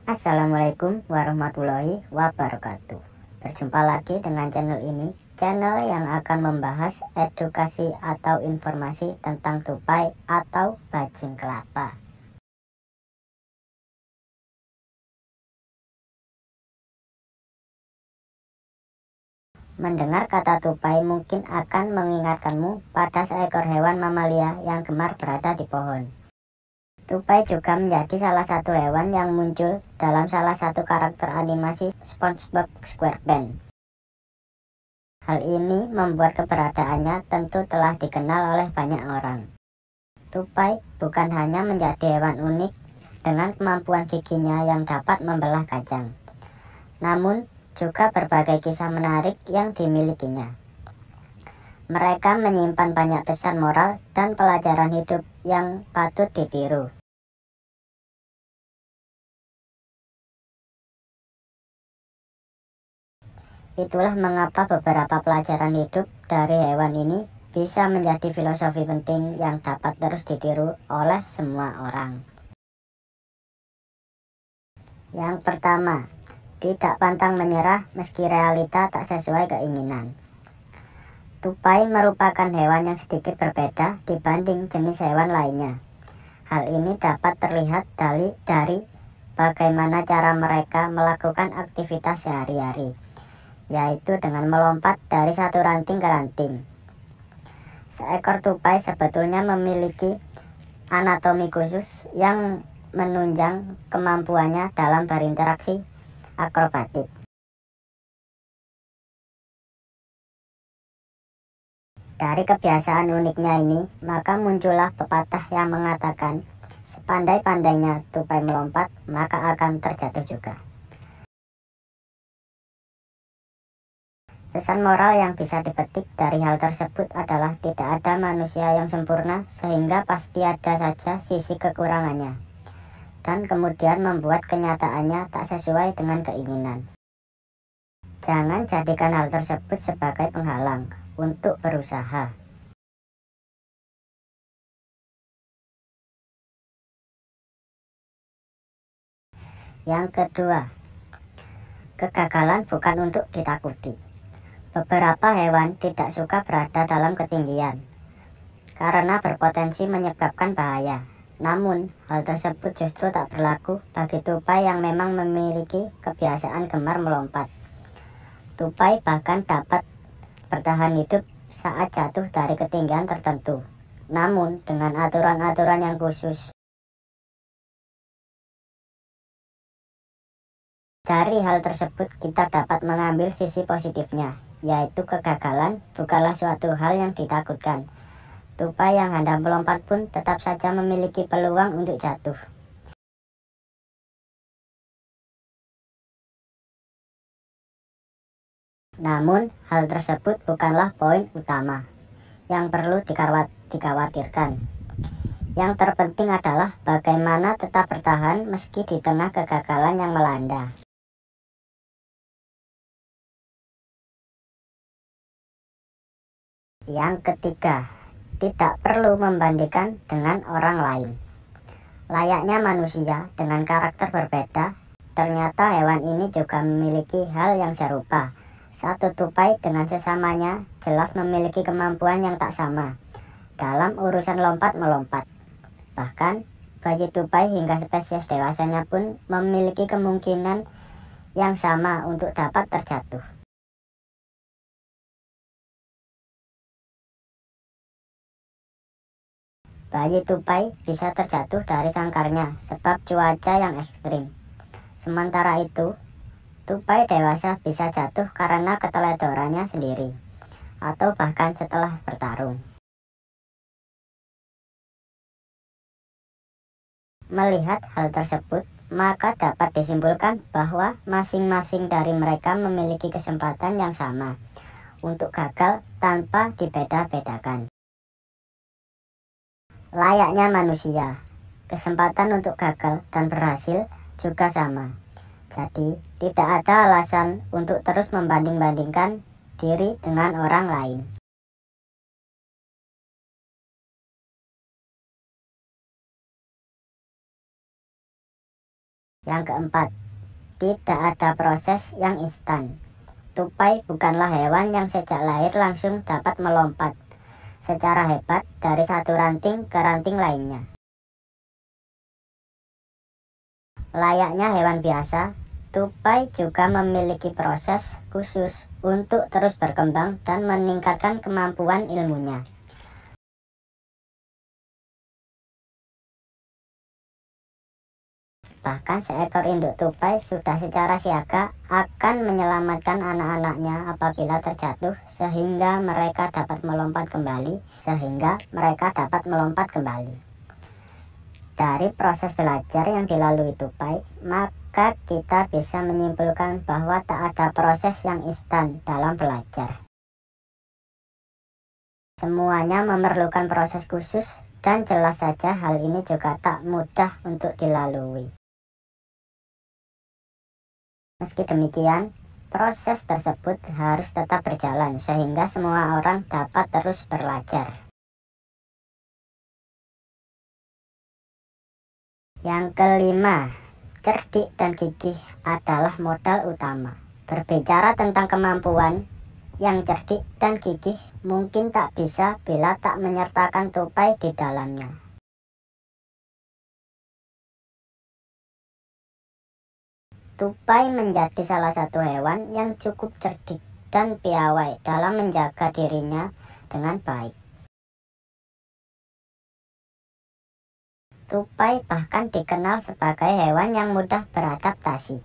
Assalamualaikum warahmatullahi wabarakatuh. Berjumpa lagi dengan channel ini, channel yang akan membahas edukasi atau informasi tentang tupai atau bajing kelapa. Mendengar kata tupai mungkin akan mengingatkanmu pada seekor hewan mamalia yang gemar berada di pohon. Tupai juga menjadi salah satu hewan yang muncul dalam salah satu karakter animasi SpongeBob SquarePants. Hal ini membuat keberadaannya tentu telah dikenal oleh banyak orang. Tupai bukan hanya menjadi hewan unik dengan kemampuan giginya yang dapat membelah kacang, namun juga berbagai kisah menarik yang dimilikinya. Mereka menyimpan banyak pesan moral dan pelajaran hidup yang patut ditiru. Itulah mengapa beberapa pelajaran hidup dari hewan ini bisa menjadi filosofi penting yang dapat terus ditiru oleh semua orang. Yang pertama, tidak pantang menyerah meski realita tak sesuai keinginan. Tupai merupakan hewan yang sedikit berbeda dibanding jenis hewan lainnya. Hal ini dapat terlihat dari bagaimana cara mereka melakukan aktivitas sehari-hari, yaitu dengan melompat dari satu ranting ke ranting. Seekor tupai sebetulnya memiliki anatomi khusus yang menunjang kemampuannya dalam berinteraksi akrobatik. Dari kebiasaan uniknya ini, maka muncullah pepatah yang mengatakan, sepandai-pandainya tupai melompat, maka akan terjatuh juga. Pesan moral yang bisa dipetik dari hal tersebut adalah tidak ada manusia yang sempurna, sehingga pasti ada saja sisi kekurangannya, dan kemudian membuat kenyataannya tak sesuai dengan keinginan. Jangan jadikan hal tersebut sebagai penghalang untuk berusaha. Yang kedua, kegagalan bukan untuk ditakuti. Beberapa hewan tidak suka berada dalam ketinggian karena berpotensi menyebabkan bahaya. Namun, hal tersebut justru tak berlaku bagi tupai yang memang memiliki kebiasaan gemar melompat. Tupai bahkan dapat bertahan hidup saat jatuh dari ketinggian tertentu, namun dengan aturan-aturan yang khusus. Dari hal tersebut kita dapat mengambil sisi positifnya, yaitu kegagalan bukanlah suatu hal yang ditakutkan. Tupai yang hendak melompat pun tetap saja memiliki peluang untuk jatuh. Namun, hal tersebut bukanlah poin utama yang perlu dikhawatirkan. Yang terpenting adalah bagaimana tetap bertahan meski di tengah kegagalan yang melanda. Yang ketiga, tidak perlu membandingkan dengan orang lain. Layaknya manusia dengan karakter berbeda, ternyata hewan ini juga memiliki hal yang serupa. Satu tupai dengan sesamanya jelas memiliki kemampuan yang tak sama dalam urusan lompat-melompat. Bahkan, bayi tupai hingga spesies dewasanya pun memiliki kemungkinan yang sama untuk dapat terjatuh. Bayi tupai bisa terjatuh dari sangkarnya sebab cuaca yang ekstrim. Sementara itu, tupai dewasa bisa jatuh karena keteledorannya sendiri, atau bahkan setelah bertarung. Melihat hal tersebut, maka dapat disimpulkan bahwa masing-masing dari mereka memiliki kesempatan yang sama untuk gagal tanpa dibeda-bedakan. Layaknya manusia, kesempatan untuk gagal dan berhasil juga sama. Jadi, tidak ada alasan untuk terus membanding-bandingkan diri dengan orang lain. Yang keempat, tidak ada proses yang instan. Tupai bukanlah hewan yang sejak lahir langsung dapat melompat secara hebat dari satu ranting ke ranting lainnya. Layaknya hewan biasa, tupai juga memiliki proses khusus untuk terus berkembang dan meningkatkan kemampuan ilmunya. Bahkan seekor induk tupai sudah secara siaga akan menyelamatkan anak-anaknya apabila terjatuh sehingga mereka dapat melompat kembali. Dari proses belajar yang dilalui tupai, maka kita bisa menyimpulkan bahwa tak ada proses yang instan dalam belajar. Semuanya memerlukan proses khusus dan jelas saja hal ini juga tak mudah untuk dilalui. Meski demikian, proses tersebut harus tetap berjalan sehingga semua orang dapat terus belajar. Yang kelima, cerdik dan gigih adalah modal utama. Berbicara tentang kemampuan, yang cerdik dan gigih mungkin tak bisa bila tak menyertakan tupai di dalamnya. Tupai menjadi salah satu hewan yang cukup cerdik dan piawai dalam menjaga dirinya dengan baik. Tupai bahkan dikenal sebagai hewan yang mudah beradaptasi,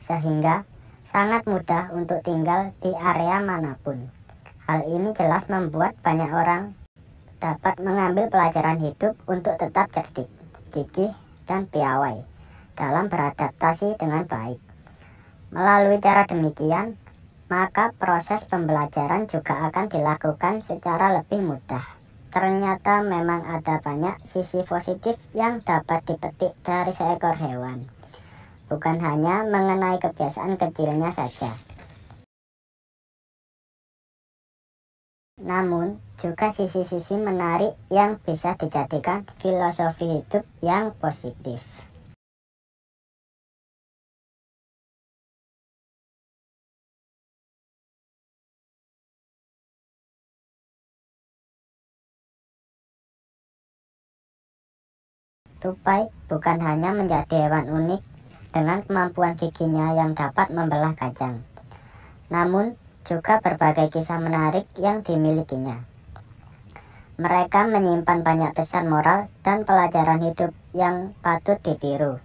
sehingga sangat mudah untuk tinggal di area manapun. Hal ini jelas membuat banyak orang dapat mengambil pelajaran hidup untuk tetap cerdik, gigih, dan piawai dalam beradaptasi dengan baik. Melalui cara demikian, maka proses pembelajaran juga akan dilakukan secara lebih mudah. Ternyata memang ada banyak sisi positif yang dapat dipetik dari seekor hewan, bukan hanya mengenai kebiasaan kecilnya saja. Namun, juga sisi-sisi menarik yang bisa dijadikan filosofi hidup yang positif. Tupai bukan hanya menjadi hewan unik dengan kemampuan giginya yang dapat membelah kacang, namun juga berbagai kisah menarik yang dimilikinya. Mereka menyimpan banyak pesan moral dan pelajaran hidup yang patut ditiru.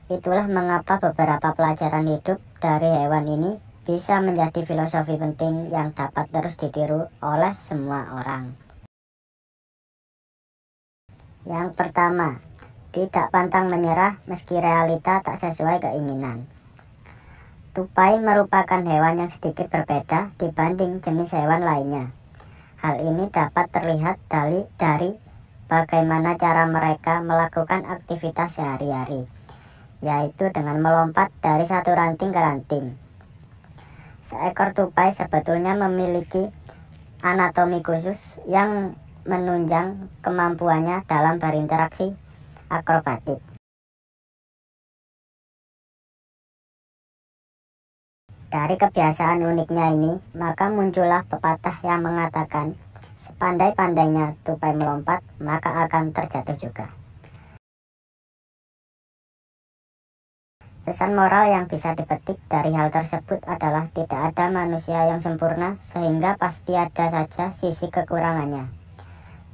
Itulah mengapa beberapa pelajaran hidup dari hewan ini bisa menjadi filosofi penting yang dapat terus ditiru oleh semua orang. Yang pertama, tidak pantang menyerah meski realita tak sesuai keinginan. Tupai merupakan hewan yang sedikit berbeda dibanding jenis hewan lainnya. Hal ini dapat terlihat dari bagaimana cara mereka melakukan aktivitas sehari-hari, yaitu dengan melompat dari satu ranting ke ranting. Seekor tupai sebetulnya memiliki anatomi khusus yang menunjang kemampuannya dalam berinteraksi akrobatik. Dari kebiasaan uniknya ini, maka muncullah pepatah yang mengatakan, sepandai-pandainya tupai melompat, maka akan terjatuh juga. Pesan moral yang bisa dipetik dari hal tersebut adalah tidak ada manusia yang sempurna, sehingga pasti ada saja sisi kekurangannya,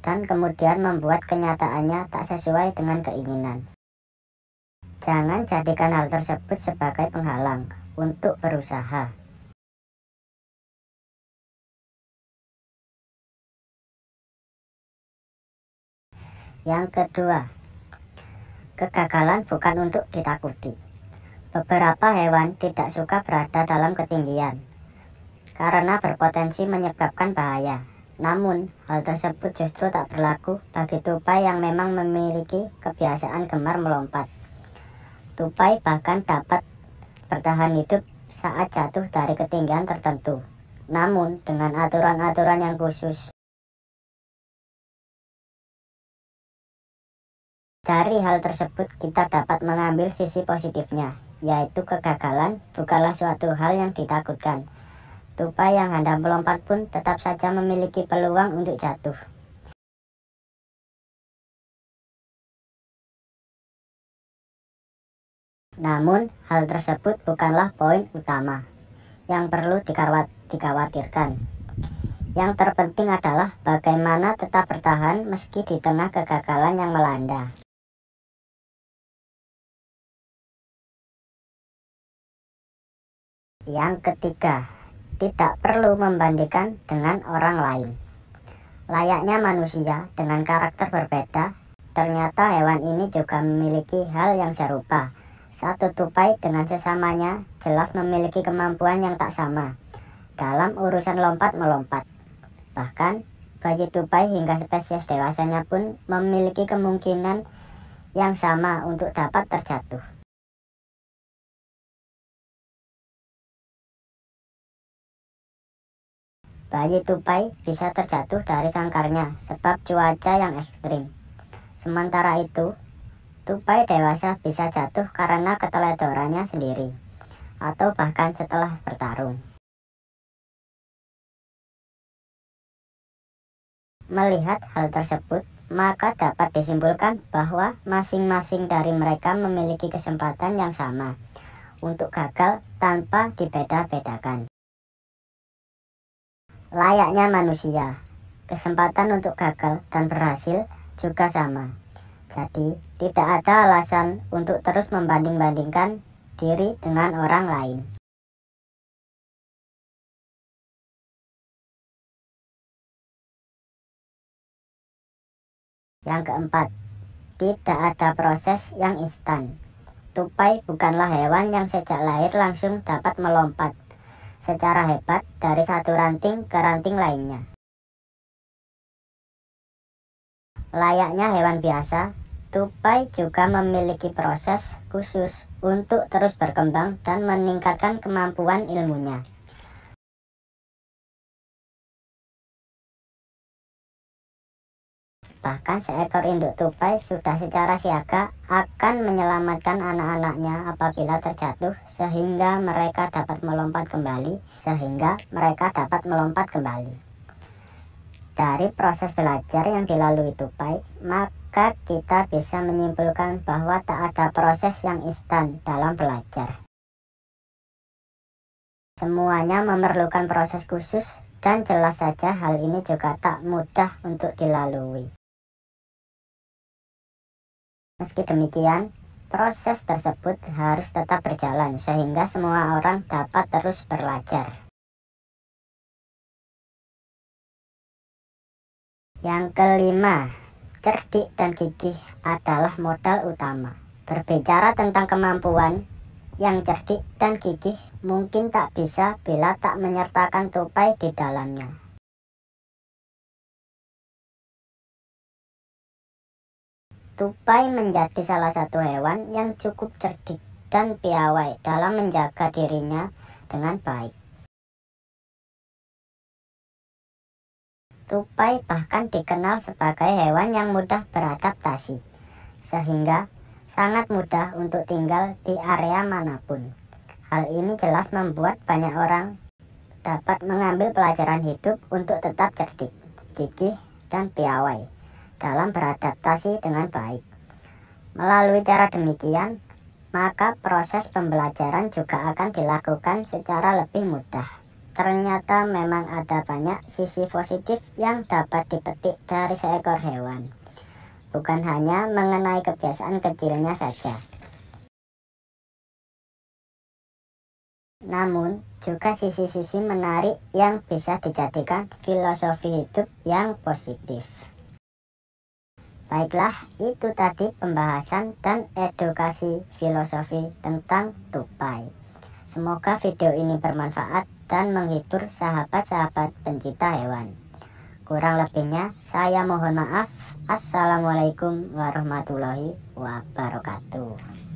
dan kemudian membuat kenyataannya tak sesuai dengan keinginan. Jangan jadikan hal tersebut sebagai penghalang untuk berusaha. Yang kedua, kegagalan bukan untuk ditakuti. Beberapa hewan tidak suka berada dalam ketinggian karena berpotensi menyebabkan bahaya. Namun, hal tersebut justru tak berlaku bagi tupai yang memang memiliki kebiasaan gemar melompat. Tupai bahkan dapat bertahan hidup saat jatuh dari ketinggian tertentu, namun dengan aturan-aturan yang khusus. Dari hal tersebut kita dapat mengambil sisi positifnya, yaitu kegagalan bukanlah suatu hal yang ditakutkan. Tupai yang hendak melompat pun tetap saja memiliki peluang untuk jatuh. Namun, hal tersebut bukanlah poin utama yang perlu dikhawatirkan. Yang terpenting adalah bagaimana tetap bertahan meski di tengah kegagalan yang melanda. Yang ketiga, tidak perlu membandingkan dengan orang lain. Layaknya manusia dengan karakter berbeda, ternyata hewan ini juga memiliki hal yang serupa. Satu tupai dengan sesamanya jelas memiliki kemampuan yang tak sama dalam urusan lompat-melompat. Bahkan, bayi tupai hingga spesies dewasanya pun memiliki kemungkinan yang sama untuk dapat terjatuh. Bayi tupai bisa terjatuh dari sangkarnya sebab cuaca yang ekstrim. Sementara itu, tupai dewasa bisa jatuh karena keteledorannya sendiri, atau bahkan setelah bertarung. Melihat hal tersebut, maka dapat disimpulkan bahwa masing-masing dari mereka memiliki kesempatan yang sama untuk gagal tanpa dibeda-bedakan. Layaknya manusia, kesempatan untuk gagal dan berhasil juga sama. Jadi, tidak ada alasan untuk terus membanding-bandingkan diri dengan orang lain. Yang keempat, tidak ada proses yang instan. Tupai bukanlah hewan yang sejak lahir langsung dapat melompat secara hebat dari satu ranting ke ranting lainnya. Layaknya hewan biasa, tupai juga memiliki proses khusus untuk terus berkembang dan meningkatkan kemampuan ilmunya. Bahkan seekor induk tupai sudah secara siaga akan menyelamatkan anak-anaknya apabila terjatuh sehingga mereka dapat melompat kembali. Dari proses belajar yang dilalui tupai, maka kita bisa menyimpulkan bahwa tak ada proses yang instan dalam belajar. Semuanya memerlukan proses khusus dan jelas saja hal ini juga tak mudah untuk dilalui. Meski demikian, proses tersebut harus tetap berjalan sehingga semua orang dapat terus belajar. Yang kelima, cerdik dan gigih adalah modal utama. Berbicara tentang kemampuan, yang cerdik dan gigih mungkin tak bisa bila tak menyertakan tupai di dalamnya. Tupai menjadi salah satu hewan yang cukup cerdik dan piawai dalam menjaga dirinya dengan baik. Tupai bahkan dikenal sebagai hewan yang mudah beradaptasi, sehingga sangat mudah untuk tinggal di area manapun. Hal ini jelas membuat banyak orang dapat mengambil pelajaran hidup untuk tetap cerdik, gigih, dan piawai dalam beradaptasi dengan baik. Melalui cara demikian, maka proses pembelajaran juga akan dilakukan secara lebih mudah. Ternyata memang ada banyak sisi positif yang dapat dipetik dari seekor hewan, bukan hanya mengenai kebiasaan kecilnya saja. Namun, juga sisi-sisi menarik yang bisa dijadikan filosofi hidup yang positif. Baiklah, itu tadi pembahasan dan edukasi filosofi tentang tupai. Semoga video ini bermanfaat dan menghibur sahabat-sahabat pencinta hewan. Kurang lebihnya, saya mohon maaf. Assalamualaikum warahmatullahi wabarakatuh.